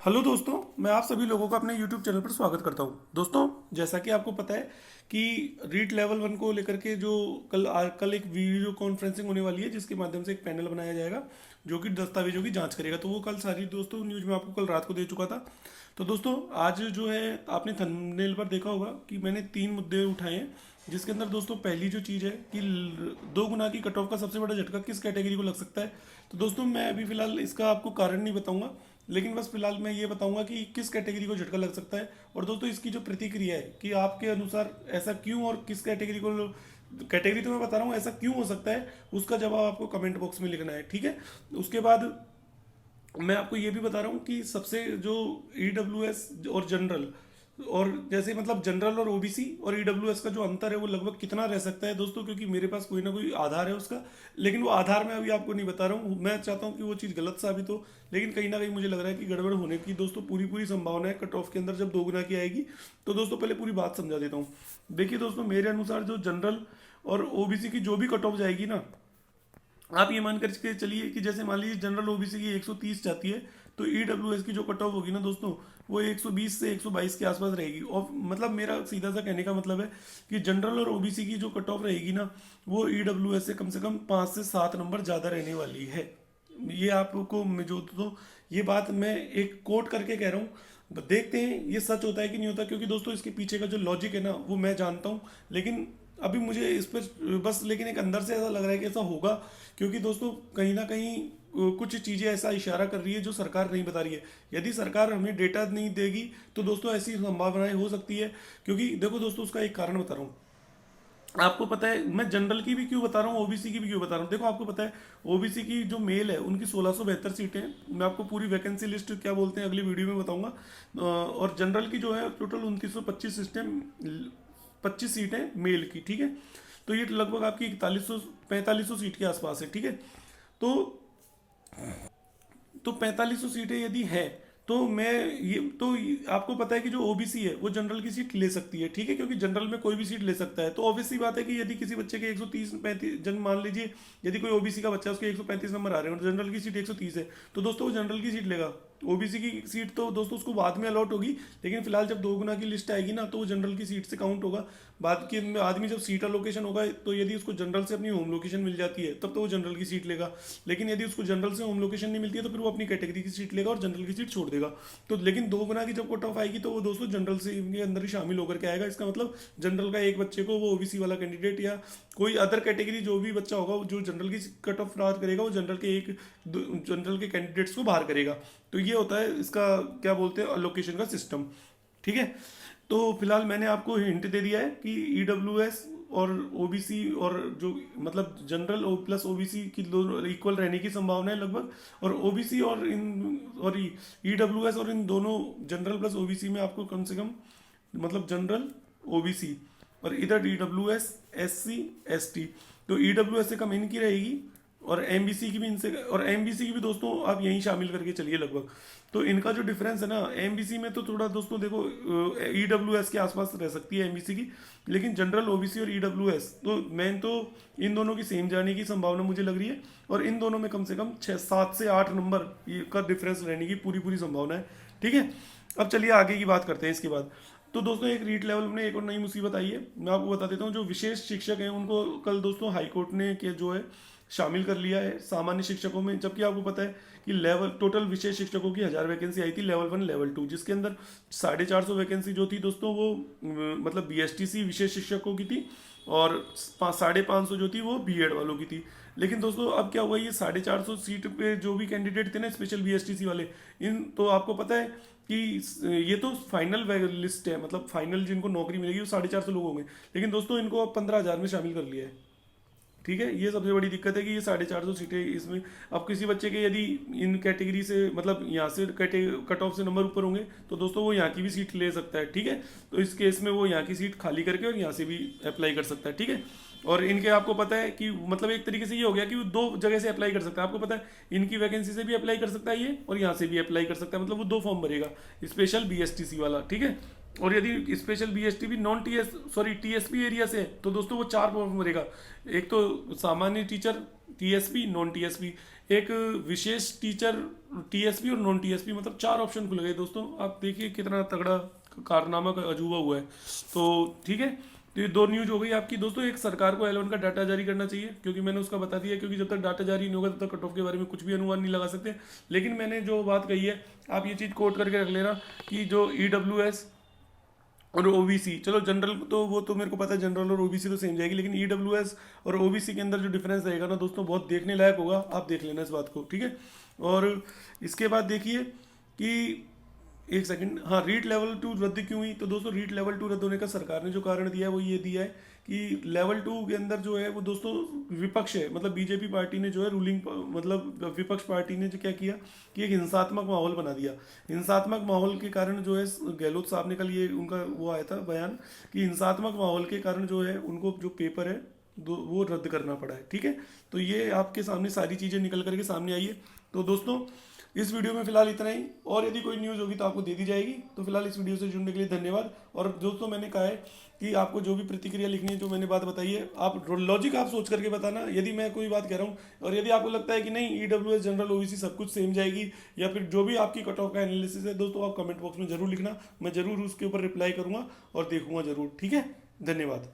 Hello दोस्तों, मैं आप सभी लोगों का अपने YouTube चैनल पर स्वागत करता हूं। दोस्तों, जैसा कि आपको पता है कि रीट लेवल 1 को लेकर के जो कल एक वीडियो कॉन्फ्रेंसिंग होने वाली है, जिसके माध्यम से एक पैनल बनाया जाएगा जो कि दस्तावेजों की जांच करेगा। तो वो कल सारी दोस्तों न्यूज़ में आपको कल रात को दे चुका था। तो दोस्तों, आज जो है आपने थंबनेल पर देखा होगा कि मैंने 3 मुद्दे उठाए हैं, जिसके अंदर दोस्तों पहली जो चीज़ है कि 2 गुना की कट ऑफ का सबसे बड़ा झटका किस कैटेगरी को लग सकता है। तो दोस्तों, मैं अभी फिलहाल इसका आपको कारण नहीं बताऊंगा, लेकिन बस फिलहाल मैं ये बताऊंगा कि किस कैटेगरी को झटका लग सकता है। और दोस्तों, इसकी जो प्रतिक्रिया है कि आपके अनुसार ऐसा क्यों और किस कैटेगरी को, कैटेगरी तो मैं बता रहा हूँ ऐसा क्यों हो सकता है, उसका जवाब आपको कमेंट बॉक्स में लिखना है, ठीक है। उसके बाद मैं आपको ये भी बता रहा हूँ कि सबसे जो ईडब्ल्यूएस और जनरल, और जैसे मतलब जनरल और ओबीसी और ईडब्ल्यूएस का जो अंतर है वो लगभग कितना रह सकता है दोस्तों, क्योंकि मेरे पास कोई ना कोई आधार है उसका, लेकिन वो आधार मैं अभी आपको नहीं बता रहा हूँ। मैं चाहता हूँ कि वो चीज़ गलत साबित हो, लेकिन कहीं ना कहीं मुझे लग रहा है कि गड़बड़ होने की दोस्तों पूरी पूरी संभावना है कट ऑफ के अंदर जब 2 गुना की आएगी। तो दोस्तों, पहले पूरी बात समझा देता हूँ। देखिए दोस्तों, मेरे अनुसार जो जनरल और ओबीसी की जो भी कट ऑफ जाएगी ना, आप ये मान कर के चलिए कि जैसे मान लीजिए जनरल ओबीसी की 130 जाती है, तो ईडब्ल्यूएस की जो कट ऑफ होगी ना दोस्तों, वो 120 से 122 के आसपास रहेगी। और मतलब मेरा सीधा सा कहने का मतलब है कि जनरल और ओबीसी की जो कट ऑफ रहेगी ना, वो ईडब्ल्यूएस से कम 5 से 7 नंबर ज़्यादा रहने वाली है। ये आपको मैं जो तो ये बात मैं एक कोट करके कह रहा हूँ, देखते हैं ये सच होता है कि नहीं होता, क्योंकि दोस्तों इसके पीछे का जो लॉजिक है ना वो मैं जानता हूँ, लेकिन अभी मुझे इस पर बस लेकिन एक अंदर से ऐसा लग रहा है कि ऐसा होगा, क्योंकि दोस्तों कहीं ना कहीं कुछ चीज़ें ऐसा इशारा कर रही है जो सरकार नहीं बता रही है। यदि सरकार हमें डेटा नहीं देगी तो दोस्तों ऐसी संभावनाएं हो सकती है, क्योंकि देखो दोस्तों, उसका एक कारण बता रहा हूँ। आपको पता है मैं जनरल की भी क्यों बता रहा हूँ, ओबीसी की भी क्यों बता रहा हूँ। देखो, आपको पता है ओबीसी की जो मेल है उनकी 1672 सीटें हैं। मैं आपको पूरी वैकेंसी लिस्ट क्या बोलते हैं अगली वीडियो में बताऊंगा। और जनरल की जो है टोटल 2925 सिस्टम 25 सीटें मेल की, ठीक है। तो ये लगभग आपकी 4100 4500 सीट के आसपास है, ठीक है। तो 4500 सीटें यदि है, तो मैं आपको पता है कि जो ओबीसी है वो जनरल की सीट ले सकती है, ठीक है, क्योंकि जनरल में कोई भी सीट ले सकता है। तो ऑब्वियसली बात है कि यदि किसी बच्चे के 130 35 जन मान लीजिए, यदि कोई ओबीसी का बच्चा है, उसके 135 नंबर आ रहे हैं और जनरल की सीट 130 है, तो दोस्तों वो जनरल की सीट लेगा। ओबीसी की सीट तो दोस्तों उसको बाद में अलॉट होगी, लेकिन फिलहाल जब 2 गुना की लिस्ट आएगी ना, तो वो जनरल की सीट से काउंट होगा। बाद के में आदमी जब सीट अलोकेशन होगा, तो यदि उसको जनरल से अपनी होम लोकेशन मिल जाती है तब तो वो जनरल की सीट लेगा, लेकिन यदि उसको जनरल से होम लोकेशन नहीं मिलती है तो फिर वो अपनी कैटेगरी की सीट लेगा और जनरल की सीट छोड़ देगा। तो लेकिन 2 गुना की जब कट ऑफ आएगी तो वो दोस्तों जनरल से के अंदर ही शामिल होकर के आएगा। इसका मतलब जनरल का एक बच्चे को वो ओबीसी वाला कैंडिडेट या कोई अदर कैटेगरी जो भी बच्चा होगा जो जनरल की कट ऑफ प्राप्त करेगा, वो जनरल के कैंडिडेट्स को बाहर करेगा। तो ये होता है इसका क्या बोलते हैं अलोकेशन का सिस्टम, ठीक है। तो फिलहाल मैंने आपको हिंट दे दिया है कि ईडब्ल्यूएस और ओबीसी और जो मतलब जनरल प्लस ओबीसी की दोनों इक्वल रहने की संभावना है लगभग। और ओबीसी और ईडब्ल्यूएस और इन दोनों जनरल प्लस ओबीसी में आपको कम से कम मतलब जनरल ओबीसी और इधर ईडब्ल्यूएस एससी एसटी, तो ईडब्ल्यूएस से कम इनकी रहेगी और एमबीसी की भी इनसे, और एमबीसी की भी दोस्तों आप यहीं शामिल करके चलिए लगभग। तो इनका जो डिफरेंस है ना, एमबीसी में तो थोड़ा दोस्तों देखो ईडब्ल्यूएस के आसपास रह सकती है एमबीसी की, लेकिन जनरल ओबीसी और ईडब्ल्यूएस तो मेन तो इन दोनों की सेम जाने की संभावना मुझे लग रही है, और इन दोनों में कम से कम 7 से 8 नंबर का डिफरेंस रहने की पूरी पूरी संभावना है, ठीक है। अब चलिए आगे की बात करते हैं इसके बाद। तो दोस्तों, एक रीट लेवल में एक और नई मुसीबत आई है, मैं आपको बता देता हूँ। जो विशेष शिक्षक हैं उनको कल दोस्तों हाईकोर्ट ने के जो है शामिल कर लिया है सामान्य शिक्षकों में, जबकि आपको पता है कि लेवल टोटल विशेष शिक्षकों की 1000 वैकेंसी आई थी लेवल 1 लेवल 2, जिसके अंदर 450 वैकेंसी जो थी दोस्तों वो मतलब बीएसटीसी विशेष शिक्षकों की थी, और 550 जो थी वो बीएड वालों की थी। लेकिन दोस्तों अब क्या हुआ, ये 450 सीट पे जो भी कैंडिडेट थे ना स्पेशल बीएसटीसी वाले, इन तो आपको पता है कि ये तो फाइनल लिस्ट है, मतलब फाइनल जिनको नौकरी मिलेगी वो 450 लोग होंगे, लेकिन दोस्तों इनको अब 15,000 में शामिल कर लिया है, ठीक है। ये सबसे बड़ी दिक्कत है कि ये 450 सीटें इसमें, अब किसी बच्चे के यदि इन कैटेगरी से मतलब यहाँ से कट ऑफ से नंबर ऊपर होंगे तो दोस्तों वो यहाँ की भी सीट ले सकता है, ठीक है। तो इस केस में वो यहाँ की सीट खाली करके और यहाँ से भी अप्लाई कर सकता है, ठीक है। और इनके आपको पता है कि मतलब एक तरीके से ये हो गया कि वो 2 जगह से अप्लाई कर सकता है। आपको पता है इनकी वैकेंसी से भी अप्लाई कर सकता है ये, और यहाँ से भी अप्लाई कर सकता है, मतलब वो 2 फॉर्म भरेगा, स्पेशल बीएसटीसी वाला, ठीक है। और यदि स्पेशल बीएसटी भी नॉन टीएसपी एरिया से है तो दोस्तों वो 4 फॉर्म भरेगा। एक तो सामान्य टीचर टीएसपी नॉन टीएसपी, एक विशेष टीचर टीएसपी और नॉन टीएसपी, मतलब 4 ऑप्शन खुल गए दोस्तों। आप देखिए कितना तगड़ा कारनामा का अजूबा हुआ है। तो ठीक है, तो ये 2 न्यूज हो गई आपकी दोस्तों। एक, सरकार को L1 का डाटा जारी करना चाहिए, क्योंकि मैंने उसका बता दिया, क्योंकि जब तक डाटा जारी नहीं होगा तब तक कट ऑफ के बारे में कुछ भी अनुमान नहीं लगा सकते। लेकिन मैंने जो बात कही है, आप ये चीज़ कोट करके रख लेना कि जो EWS और ओबीसी, चलो जनरल तो वो तो मेरे को पता है, जनरल और ओबीसी तो सेम जाएगी, लेकिन ईडब्ल्यूएस और ओबीसी के अंदर जो डिफरेंस रहेगा ना दोस्तों, बहुत देखने लायक होगा। आप देख लेना इस बात को, ठीक है। और इसके बाद देखिए कि एक सेकंड, हाँ, रीट लेवल 2 रद्द क्यों हुई? तो दोस्तों रीट लेवल 2 रद्द होने का सरकार ने जो कारण दिया है वो ये दिया है कि लेवल 2 के अंदर जो है वो दोस्तों विपक्ष है, मतलब बीजेपी पार्टी ने जो है रूलिंग, मतलब विपक्ष पार्टी ने जो क्या किया कि एक हिंसात्मक माहौल बना दिया। हिंसात्मक माहौल के कारण जो है, गहलोत साहब ने कल ये उनका वो आया था बयान कि हिंसात्मक माहौल के कारण जो है उनको जो पेपर है वो रद्द करना पड़ा है, ठीक है। तो ये आपके सामने सारी चीज़ें निकल करके सामने आई है। तो दोस्तों इस वीडियो में फिलहाल इतना ही, और यदि कोई न्यूज़ होगी तो आपको दे दी जाएगी। तो फिलहाल इस वीडियो से जुड़ने के लिए धन्यवाद। और दोस्तों मैंने कहा है कि आपको जो भी प्रतिक्रिया लिखनी है, जो मैंने बात बताई है, आप लॉजिक आप सोच करके बताना, यदि मैं कोई बात कह रहा हूँ और यदि आपको लगता है कि नहीं ईडब्ल्यूएस, जनरल, ओबीसी सब कुछ सेम जाएगी, या फिर जो भी आपकी कट ऑफ का एनालिसिस है दोस्तों, आप कमेंट बॉक्स में जरूर लिखना। मैं जरूर उसके ऊपर रिप्लाई करूंगा और देखूंगा जरूर, ठीक है। धन्यवाद।